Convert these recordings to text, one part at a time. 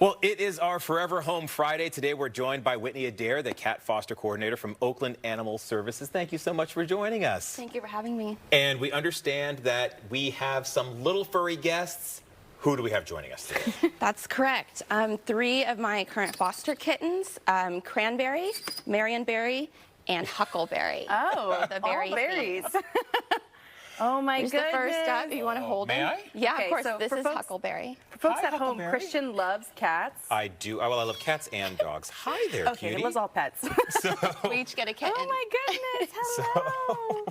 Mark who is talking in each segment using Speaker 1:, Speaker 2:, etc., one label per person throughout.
Speaker 1: Well, it is our Forever Home Friday. Today we're joined by Whitney Adair, the cat foster coordinator from Oakland Animal Services. Thank you so much for joining us.
Speaker 2: Thank you for having me.
Speaker 1: And we understand that we have some little furry guests. Who do we have joining us today?
Speaker 2: That's correct. 3 of my current foster kittens, Cranberry, Marionberry, and Huckleberry.
Speaker 3: Oh,
Speaker 2: the berry
Speaker 3: all berries.
Speaker 2: theme.
Speaker 3: Oh my
Speaker 2: Here's
Speaker 3: goodness.
Speaker 2: the first up. You want to hold
Speaker 1: May
Speaker 2: him?
Speaker 1: I?
Speaker 2: Yeah,
Speaker 3: Okay,
Speaker 2: of course.
Speaker 3: so
Speaker 2: This
Speaker 3: for
Speaker 2: is
Speaker 3: folks-
Speaker 2: Huckleberry.
Speaker 3: For folks
Speaker 1: Hi,
Speaker 3: at home,
Speaker 1: Huckleberry.
Speaker 3: Christian loves cats.
Speaker 1: I do. Well, I love cats and dogs. Hi there,
Speaker 3: Okay,
Speaker 1: cutie.
Speaker 3: he loves all pets.
Speaker 2: We each get a kitten.
Speaker 3: Oh my goodness, hello.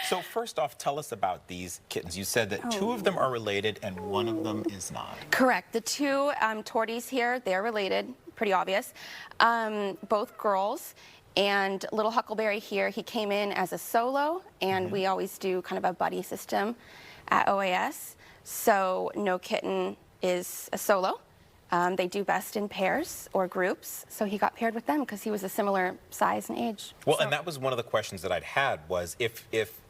Speaker 1: So first off, tell us about these kittens. You said that 2 of them are related and 1 of them is not.
Speaker 2: Correct. The 2 torties here, they're related, pretty obvious. Both girls. And little Huckleberry here, he came in as a solo, and we always do kind of a buddy system at OAS. So no kitten is a solo. They do best in pairs or groups, so he got paired with them because he was a similar size and age.
Speaker 1: Well, and that was one of the questions that I'd had was if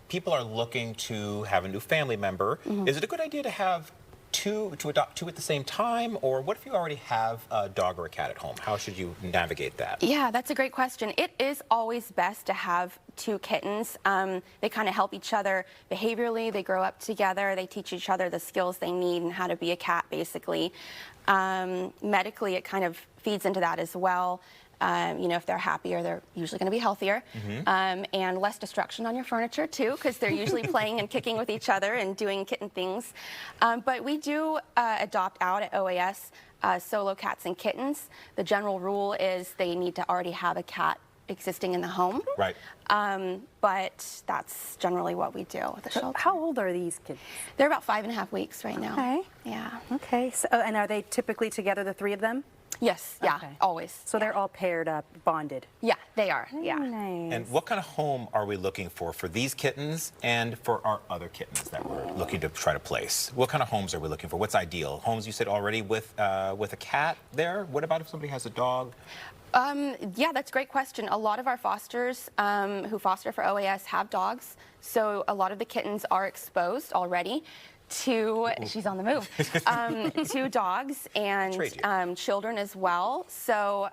Speaker 1: people are looking to have a new family member, is it a good idea to have to adopt 2 at the same time, or what if you already have a dog or a cat at home? How should you navigate that?
Speaker 2: Yeah, that's a great question. It is always best to have 2 kittens. They kind of help each other behaviorally. They grow up together. They teach each other the skills they need and how to be a cat, basically. Medically, it kind of feeds into that as well. You know, if they're happier, they're usually going to be healthier. And less destruction on your furniture, too, because they're usually playing and kicking with each other and doing kitten things. But we do adopt out at OAS solo cats and kittens. The general rule is they need to already have a cat existing in the home.
Speaker 1: Right.
Speaker 2: But that's generally what we do at the shelter.
Speaker 3: How old are these kids?
Speaker 2: They're about 5.5 weeks right now.
Speaker 3: Okay.
Speaker 2: Yeah.
Speaker 3: Okay, so, and are they typically together, the 3 of them?
Speaker 2: Yes. Yeah.
Speaker 3: Okay.
Speaker 2: Always.
Speaker 3: So they're all paired up, bonded.
Speaker 2: Yeah, they are. Yeah.
Speaker 3: Nice.
Speaker 1: And what kind of home are we looking for these kittens and for our other kittens that we're looking to try to place? What kind of homes are we looking for? What's ideal? Homes you said already with a cat there? What about if somebody has a dog?
Speaker 2: Yeah, that's a great question. A lot of our fosters who foster for OAS have dogs, so a lot of the kittens are exposed already to, she's on the move, to dogs and children as well. So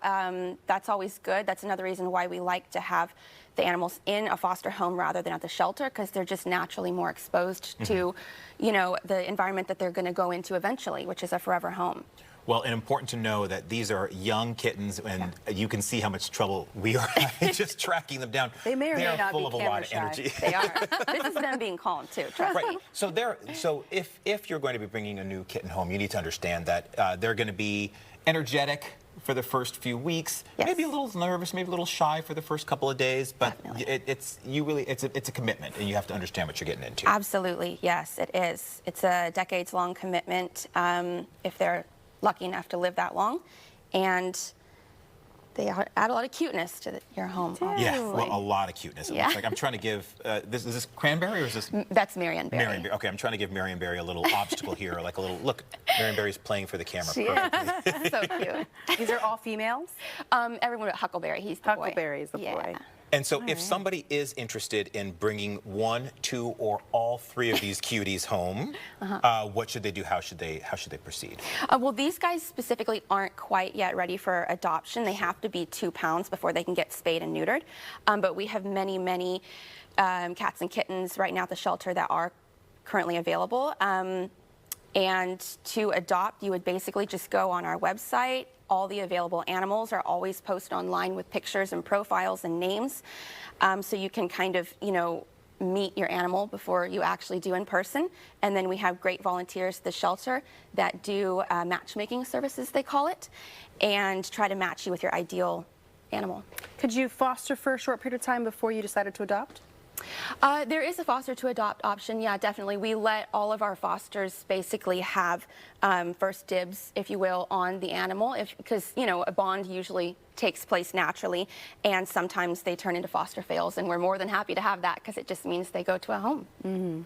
Speaker 2: that's always good. That's another reason why we like to have the animals in a foster home rather than at the shelter, because they're just naturally more exposed to, you know, the environment that they're going to go into eventually, which is a forever home.
Speaker 1: Well, and important to know that these are young kittens, and you can see how much trouble we are having just tracking them down.
Speaker 3: They may or may
Speaker 1: are
Speaker 3: not
Speaker 1: full
Speaker 3: be
Speaker 1: of a lot of
Speaker 3: camera
Speaker 1: energy.
Speaker 2: They are. This is them being calm, too. Trust
Speaker 1: Right.
Speaker 2: me.
Speaker 1: So if you're going to be bringing a new kitten home, you need to understand that they're going to be energetic for the first few weeks,
Speaker 2: Yes.
Speaker 1: maybe a little nervous, maybe a little shy for the first couple of days, but
Speaker 2: Definitely.
Speaker 1: it's a commitment, and you have to understand what you're getting into.
Speaker 2: Absolutely, yes, it is. It's a decades-long commitment if they're lucky enough to live that long, and they add a lot of cuteness to your home.
Speaker 1: Yeah,
Speaker 2: obviously.
Speaker 1: well, a lot of cuteness. It
Speaker 2: Yeah.
Speaker 1: looks like I'm trying to give is this Cranberry or is this
Speaker 2: That's Marionberry.
Speaker 1: Marionberry? Okay, I'm trying to give Marionberry a little obstacle here, like a little look. Marionberry's playing for the camera
Speaker 2: She
Speaker 1: perfectly.
Speaker 2: is. So cute.
Speaker 3: These are all females?
Speaker 2: Everyone but Huckleberry, he's the boy.
Speaker 3: Huckleberry is the
Speaker 2: Yeah.
Speaker 3: boy.
Speaker 1: And so if somebody is interested in bringing 1, 2, or all 3 of these cuties home, what should they do? How should they proceed?
Speaker 2: Well, these guys specifically aren't quite yet ready for adoption. They have to be 2 pounds before they can get spayed and neutered. But we have many, many cats and kittens right now at the shelter that are currently available. And to adopt, you would basically just go on our website. All the available animals are always posted online with pictures and profiles and names. So you can kind of, you know, meet your animal before you actually do in person. And then we have great volunteers at the shelter that do matchmaking services, they call it, and try to match you with your ideal animal.
Speaker 3: Could you foster for a short period of time before you decided to adopt?
Speaker 2: There is a foster to adopt option, yeah, definitely. We let all of our fosters basically have first dibs, if you will, on the animal, because, you know, a bond usually takes place naturally, and sometimes they turn into foster fails, and we're more than happy to have that because it just means they go to a home.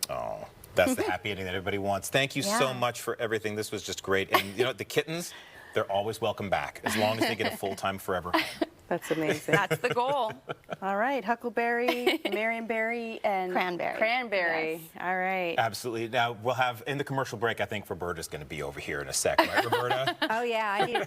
Speaker 1: Oh, that's the happy ending that everybody wants. Thank you so
Speaker 2: Yeah.
Speaker 1: much for everything. This was just great. And you know, the kittens, they're always welcome back as long as they get a full-time forever home.
Speaker 3: That's amazing.
Speaker 2: That's the goal.
Speaker 3: All right, Huckleberry, Marionberry, and
Speaker 2: Cranberry.
Speaker 3: Cranberry.
Speaker 2: Yes.
Speaker 3: All right.
Speaker 1: Absolutely. Now, we'll have, in the commercial break, I think Roberta's going to be over here in a sec, right, Roberta?
Speaker 4: Oh, yeah, I need a